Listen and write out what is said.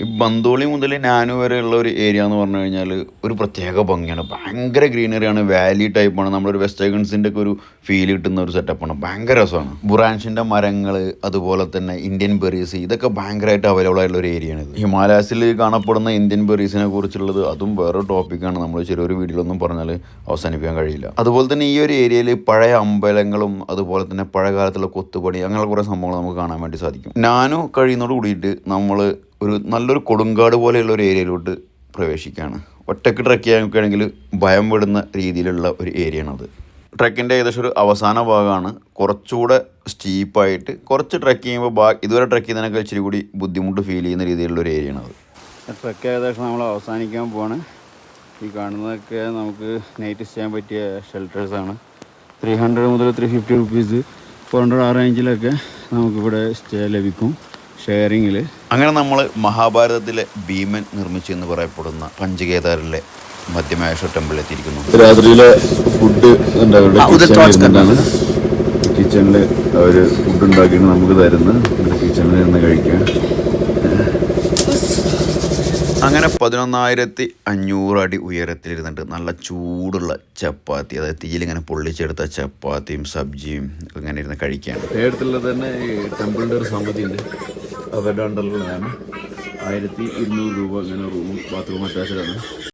ഈ ബന്തോളി മുതൽ നാനു വരെയുള്ള ഒരു ഏരിയ എന്ന് പറഞ്ഞു കഴിഞ്ഞാൽ ഒരു പ്രത്യേക ഭംഗിയാണ്. ഭയങ്കര ഗ്രീനറിയാണ്, വാലി ടൈപ്പാണ്. നമ്മളൊരു വെസ്റ്റേഗൺസിൻ്റെ ഒക്കെ ഒരു ഫീൽ കിട്ടുന്ന ഒരു സെറ്റപ്പാണ്. ഭയങ്കര രസമാണ്. ബുറാൻഷിൻ്റെ മരങ്ങൾ, അതുപോലെ തന്നെ ഇന്ത്യൻ ബെറീസ്, ഇതൊക്കെ ഭയങ്കരമായിട്ട് അവൈലബിൾ ആയിട്ടുള്ള ഒരു ഏരിയയാണ് ഇത്. ഹിമാലയസിൽ കാണപ്പെടുന്ന ഇന്ത്യൻ ബെറീസിനെ കുറിച്ചുള്ളത് അതും വേറെ ടോപ്പിക്കാണ്. നമ്മൾ ചെറിയൊരു വീഡിയോയിലൊന്നും പറഞ്ഞാൽ അവസാനിപ്പിക്കാൻ കഴിയില്ല. അതുപോലെ തന്നെ ഈ ഒരു ഏരിയയിൽ പഴയ അമ്പലങ്ങളും അതുപോലെ തന്നെ പഴയ കാലത്തുള്ള കൊത്തുപണി, അങ്ങനെയുള്ള കുറേ സംഭവങ്ങൾ നമുക്ക് കാണാൻ വേണ്ടി സാധിക്കും. നാനു കഴിയുന്നതോട് കൂടിയിട്ട് നമ്മൾ ഒരു നല്ലൊരു കൊടുങ്കാട് പോലെയുള്ള ഒരു ഏരിയയിലോട്ട് പ്രവേശിക്കുകയാണ്. ഒറ്റയ്ക്ക് ട്രക്ക് ചെയ്യാനൊക്കെ ആണെങ്കിൽ ഭയം വിടുന്ന രീതിയിലുള്ള ഒരു ഏരിയയാണത്. ട്രക്കിൻ്റെ ഏകദേശം ഒരു അവസാന ഭാഗമാണ്. കുറച്ചുകൂടെ സ്റ്റീപ്പായിട്ട് കുറച്ച് ട്രക്ക് ചെയ്യുമ്പോൾ ഇതുവരെ ട്രക്ക് ചെയ്യുന്നതിനൊക്കെ ഇച്ചിരി കൂടി ബുദ്ധിമുട്ട് ഫീൽ ചെയ്യുന്ന രീതിയിലുള്ള ഒരു ഏരിയയാണത്. ട്രക്ക് ഏകദേശം നമ്മൾ അവസാനിക്കാൻ പോവാണ്. ഈ കാണുന്നതൊക്കെ നമുക്ക് നൈറ്റ് സ്റ്റേ ചെയ്യാൻ പറ്റിയ ഷെൽട്ടേഴ്സാണ്. 300 മുതൽ 350 റുപ്പീസ്, 400 ആ റേഞ്ചിലൊക്കെ നമുക്കിവിടെ സ്റ്റേ ലഭിക്കും ഷെയറിങ്ങിൽ. അങ്ങനെ നമ്മൾ മഹാഭാരതത്തിലെ ഭീമൻ നിർമ്മിച്ചെന്ന് പറയപ്പെടുന്ന പഞ്ചകേദാറിലെ മധ്യമേശ്വർ ടെമ്പിളിൽ എത്തിയിരിക്കുന്നു. രാത്രിയിലെ ഫുഡ് കിച്ചണിൽ അവർ ഫുഡ് ഉണ്ടാക്കിയിട്ട് നമുക്ക് തരുന്നു. കിച്ചണിൽ നിന്ന് കഴിക്കാം. അങ്ങനെ 11,500 അടി ഉയരത്തിലിരുന്നിട്ട് നല്ല ചൂടുള്ള ചപ്പാത്തി, അതായത് തീയിലിങ്ങനെ പൊള്ളിച്ചെടുത്ത ചപ്പാത്തിയും സബ്ജിയും ഇങ്ങനെ ഇരുന്ന് കഴിക്കുകയാണ്. നേരത്തുള്ളത് തന്നെ ടെമ്പിളിൻ്റെ ഒരു സമിതി ഉണ്ട്, അവരുടെ അണ്ടറിലുള്ളതാണ്. 1,200 രൂപ ഇങ്ങനെ റൂമും ബാത്റൂം അറ്റാച്ച്ഡാണ്.